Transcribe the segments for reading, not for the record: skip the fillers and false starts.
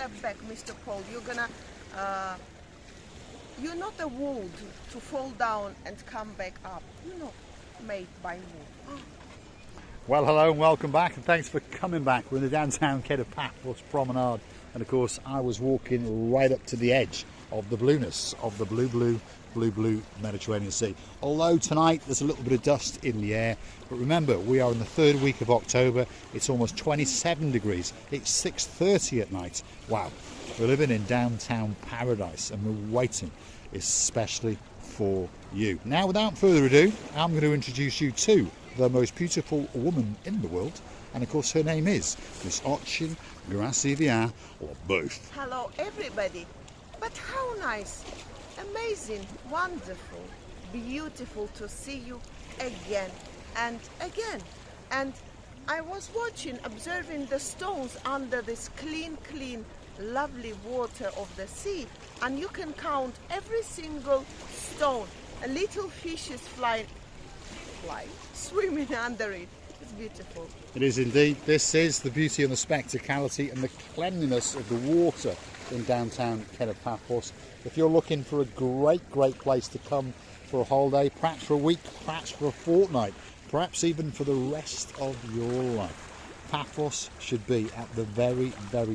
step back, Mr. Paul. You're gonna, you're not a wood to fall down and come back up. You're not made by wood. Well, hello and welcome back, and thanks for coming back. We're in the downtown Kato Paphos Promenade, and of course I was walking right up to the edge of the blueness of the blue Mediterranean Sea. Although tonight there's a little bit of dust in the air, but remember, we are in the third week of October. It's almost 27 degrees. It's 6:30 at night. Wow, we're living in downtown paradise, and we're waiting especially for you. Now, without further ado, I'm going to introduce you to the most beautiful woman in the world, and of course her name is Miss Ochin Gracivia, or both. Hello, everybody. But how nice, amazing, wonderful, beautiful to see you again and again. And I was watching, observing the stones under this clean, lovely water of the sea, and you can count every single stone. A little fishes swimming under it. It's beautiful. It is indeed. This is the beauty and the spectacality and the cleanliness of the water in downtown Kato Paphos. If you're looking for a great place to come for a holiday, perhaps for a week, perhaps for a fortnight, perhaps even for the rest of your life, Paphos should be at the very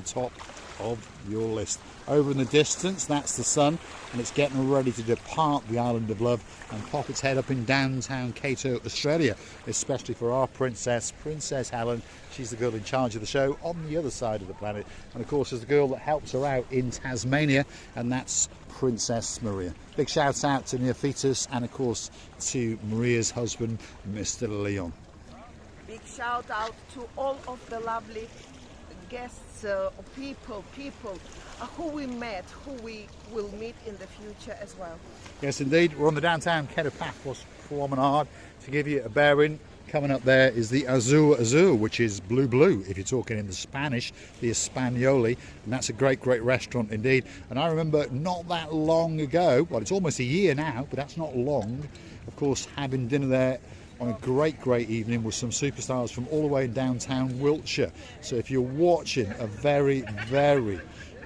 top of your list. Over in the distance, that's the sun, and it's getting ready to depart the island of love and pop its head up in downtown Kato, Australia, especially for our Princess Helen. She's the girl in charge of the show on the other side of the planet, and of course there's the girl that helps her out in Tasmania, and that's Princess Maria. Big shout out to Neophytus, and of course to Maria's husband, Mr. Leon. Big shout out to all of the lovely guests, people who we met, who we will meet in the future as well. Yes, indeed. We're on the downtown Kato Paphos Promenade. To give you a bearing, coming up there is the Azul, which is blue, if you're talking in the Spanish, the Espagnoli, and that's a great restaurant indeed. And I remember not that long ago, well, it's almost a year now, but that's not long, of course, having dinner there on a great evening with some superstars from all the way in downtown Wiltshire. So if you're watching, a very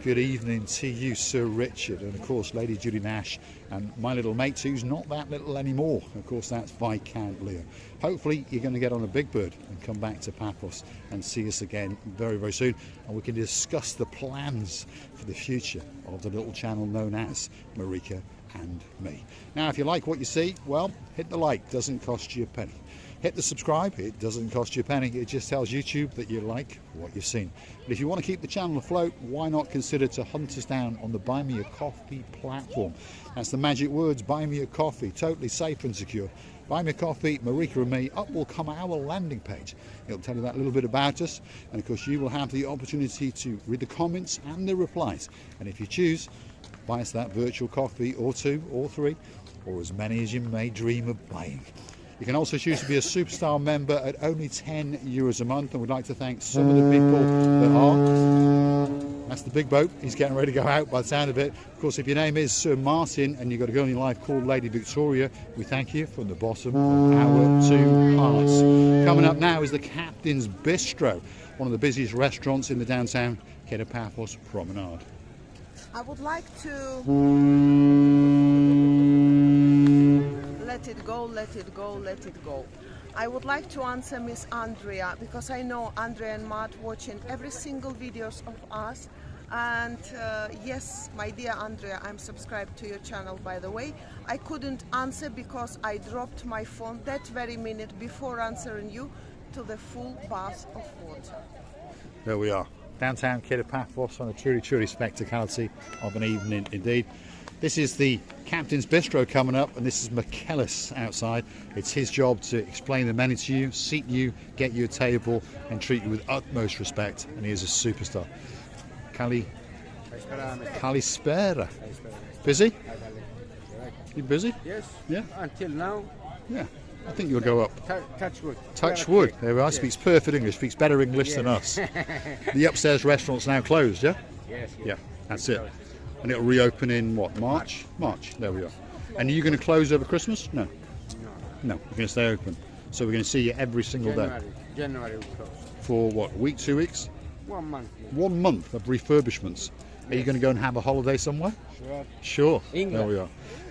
good evening to you, Sir Richard, and of course Lady Judy Nash, and my little mate who's not that little anymore, of course that's Viscount Leo. Hopefully you're going to get on a big bird and come back to Paphos and see us again very soon, and we can discuss the plans for the future of the little channel known as Marika and me. Now, if you like what you see, well, hit the like, doesn't cost you a penny. Hit the subscribe, it doesn't cost you a penny, it just tells YouTube that you like what you've seen. But if you want to keep the channel afloat, why not consider to hunt us down on the Buy Me a Coffee platform. That's the magic words, Buy Me a Coffee, totally safe and secure. Buy Me a Coffee, Marika and me, up will come our landing page. It'll tell you that little bit about us, and of course you will have the opportunity to read the comments and the replies. And if you choose, buy us that virtual coffee, or two, or three, or as many as you may dream of buying. You can also choose to be a superstar member at only €10 a month, and we'd like to thank some of the people that are. That's the big boat. He's getting ready to go out by the sound of it. Of course, if your name is Sir Martin and you've got a girl in your life called Lady Victoria, we thank you from the bottom of our two hearts. Coming up now is the Captain's Bistro, one of the busiest restaurants in the downtown Kato Paphos Promenade. I would like to let it go. I would like to answer Miss Andrea, because I know Andrea and Matt watching every single videos of us. And yes, my dear Andrea, I'm subscribed to your channel, by the way. I couldn't answer because I dropped my phone that very minute before answering you to the full bath of water. There we are. Downtown Kato Paphos on a truly spectacality of an evening indeed. This is the Captain's Bistro coming up, and this is McKellis outside. It's his job to explain the menu to you, seat you, get you a table, and treat you with utmost respect, and he is a superstar. Kalispera. Busy? You busy? Yes. Yeah. Until now. Yeah. I think you'll go up. Touch wood. Touch wood. There we are. Speaks perfect English. Speaks better English than us. The upstairs restaurant's now closed, yeah? Yes. Yeah, that's it. And it'll reopen in what, March? March. There we are. And are you going to close over Christmas? No. No, we're going to stay open. So we're going to see you every single day. January will close. For what, a week, 2 weeks? 1 month. 1 month of refurbishments. Are you going to go and have a holiday somewhere? Sure. Sure. England. There we are.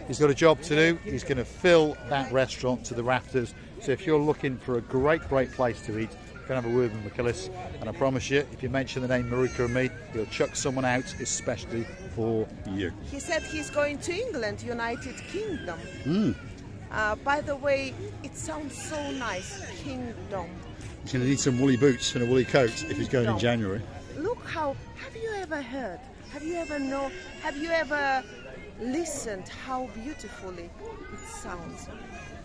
He's got a job to do. He's going to fill that restaurant to the rafters. So if you're looking for a great place to eat, you can have a word with McKillis. And I promise you, if you mention the name Marika and me, he'll chuck someone out especially for you. He said he's going to England, United Kingdom. By the way, it sounds so nice, Kingdom. He's going to need some woolly boots and a woolly coat if he's going in January. Look how, have you ever heard, have you ever listened how beautifully it sounds?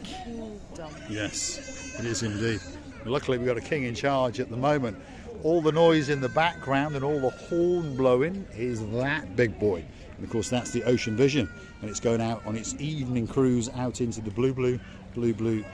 Kingdom. Yes, it is indeed. Luckily we've got a king in charge at the moment. All the noise in the background and all the horn blowing is that big boy. And of course that's the Ocean Vision, and it's going out on its evening cruise out into the blue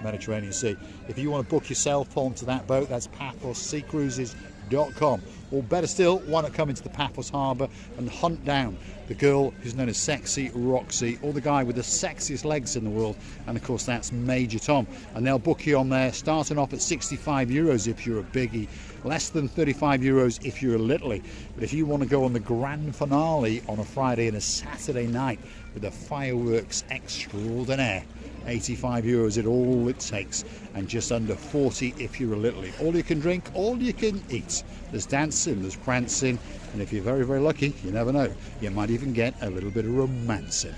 Mediterranean Sea. If you want to book yourself onto that boat, that's paphosseacruises.com. Or better still, why not come into the Paphos harbour and hunt down the girl who's known as Sexy Roxy, or the guy with the sexiest legs in the world, and of course that's Major Tom. And they'll book you on there, starting off at €65 if you're a biggie, less than €35 if you're a littly. But if you want to go on the grand finale on a Friday and a Saturday night with the fireworks extraordinaire, €85 is all it takes, and just under 40 if you're a littly. All you can drink, all you can eat. There's dancing, there's prancing, and if you're very lucky, you never know, you might even get a little bit of romancing.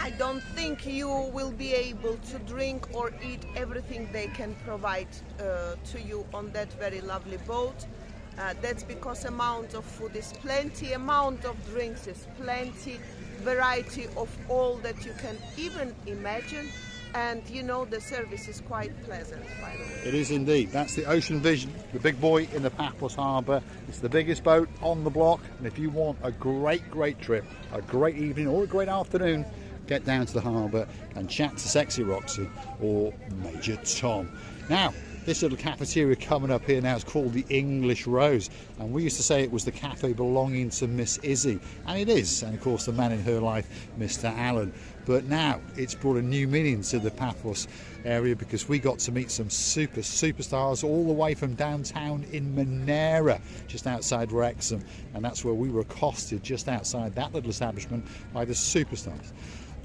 I don't think you will be able to drink or eat everything they can provide to you on that very lovely boat. That's because amount of food is plenty, amount of drinks is plenty, variety of all that you can even imagine. And you know, the service is quite pleasant, by the way. It is indeed. That's the Ocean Vision, the big boy in the Paphos harbour. It's the biggest boat on the block, and if you want a great trip, a great evening or a great afternoon, get down to the harbour and chat to Sexy Roxy or Major Tom. Now, this little cafeteria coming up here now is called the English Rose, and we used to say it was the cafe belonging to Miss Izzy, and it is, and of course the man in her life, Mr. Allen. But now it's brought a new meaning to the Paphos area, because we got to meet some superstars all the way from downtown in Monera, just outside Wrexham, and that's where we were accosted just outside that little establishment by the superstars,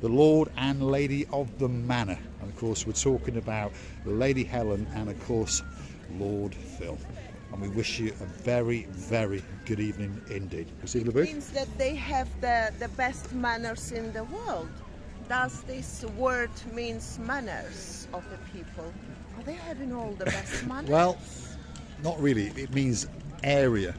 the Lord and Lady of the Manor. And of course we're talking about Lady Helen and of course Lord Phil. And we wish you a very good evening indeed. You see the It booth? means that they have the best manners in the world. Does this word means manners of the people? Are they having all the best manners? Well, not really. It means area.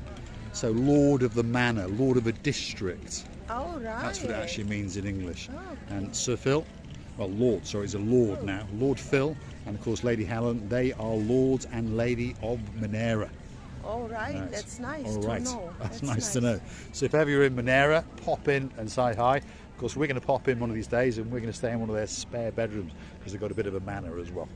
So Lord of the Manor, Lord of a district. Oh, right. That's what it actually means in English. Oh, okay. And Sir Phil, well, Lord, sorry, he's a Lord now. Lord Phil, and of course Lady Helen, they are Lords and Lady of Monera. All right, Right. that's nice All right, to know. that's nice to know. So if ever you're in Monera, pop in and say hi. Of course, we're going to pop in one of these days, and we're going to stay in one of their spare bedrooms, because they've got a bit of a manor as well.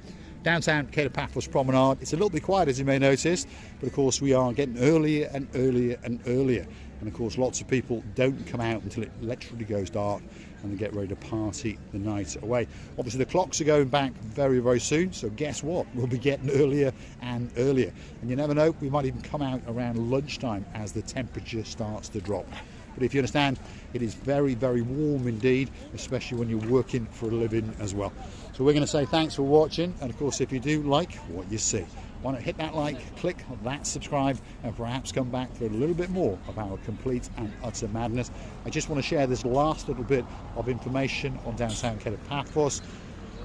Downtown Kato Paphos Promenade, it's a little bit quiet, as you may notice, but of course we are getting earlier and earlier. And of course lots of people don't come out until it literally goes dark, and they get ready to party the night away. Obviously the clocks are going back very soon, so guess what? We'll be getting earlier and earlier. And you never know, we might even come out around lunchtime as the temperature starts to drop. But if you understand, it is very warm indeed, especially when you're working for a living as well. So we're going to say thanks for watching, and of course if you do like what you see, why not hit that like, click that subscribe, and perhaps come back for a little bit more of our complete and utter madness. I just want to share this last little bit of information on downtown Kato Paphos.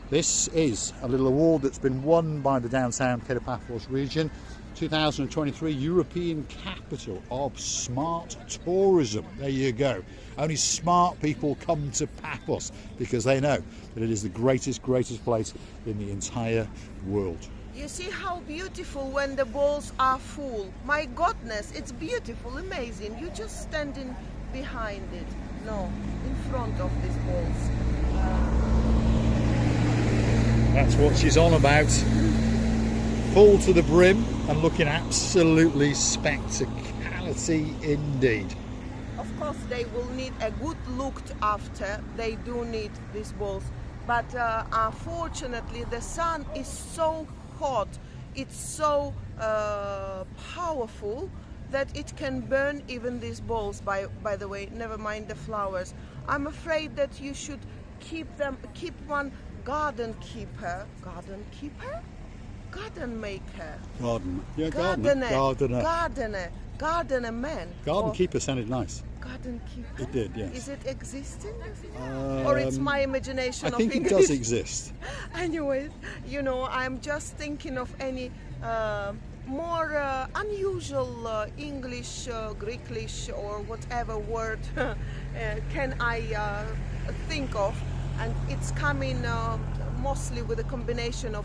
This is a little award that's been won by the downtown Kato Paphos region. 2023 European Capital of Smart Tourism. There you go. Only smart people come to Paphos because they know that it is the greatest place in the entire world. You see how beautiful when the balls are full. My goodness, it's beautiful, amazing. You're just standing behind it. No, in front of these balls. That's what she's on about. Full to the brim and looking absolutely spectacularity indeed. Of course, they will need a good looked after. They do need these balls. But unfortunately, the sun is so hot. It's so powerful that it can burn even these balls, by the way, never mind the flowers. I'm afraid that you should keep one garden keeper, garden maker, gardener man. Garden keeper sounded nice. Garden keeper? It did, yes. Is it existing? Or it's my imagination I of think English? it does exist. Anyways, you know, I'm just thinking of any more unusual English, Greeklish, or whatever word can I think of, and it's coming mostly with a combination of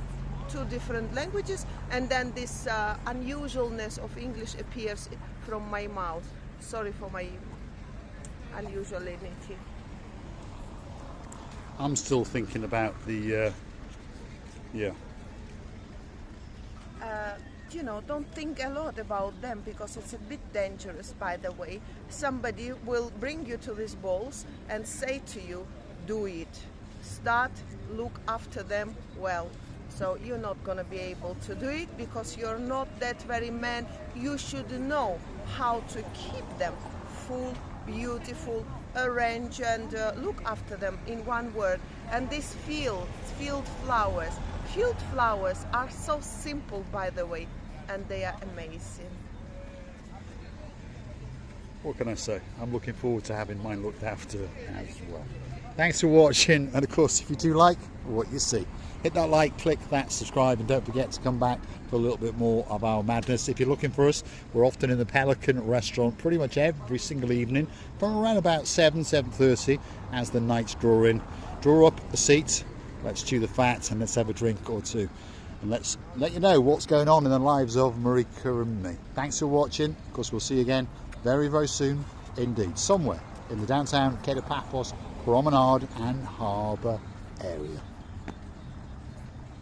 two different languages, and then this unusualness of English appears from my mouth. Sorry for my unusuality. I'm still thinking about the You know, don't think a lot about them, because it's a bit dangerous, by the way. Somebody will bring you to these balls and say to you, do it. Start, look after them well. So you're not going to be able to do it because you're not that very man. You should know how to keep them full, beautiful, arrange and look after them, in one word. And these field flowers are so simple, by the way, and they are amazing. What can I say? I'm looking forward to having mine looked after as well. Thanks for watching, and of course, if you do like what you see, hit that like, click that subscribe, and don't forget to come back for a little bit more of our madness. If you're looking for us, we're often in the Pelican restaurant pretty much every single evening from around about 7:30 as the nights draw in. Draw up a seat, let's chew the fat, and let's have a drink or two, and let's let you know what's going on in the lives of Marika and me. Thanks for watching. Of course, we'll see you again very, very soon indeed, somewhere in the downtown Kato Paphos Promenade and Harbour area.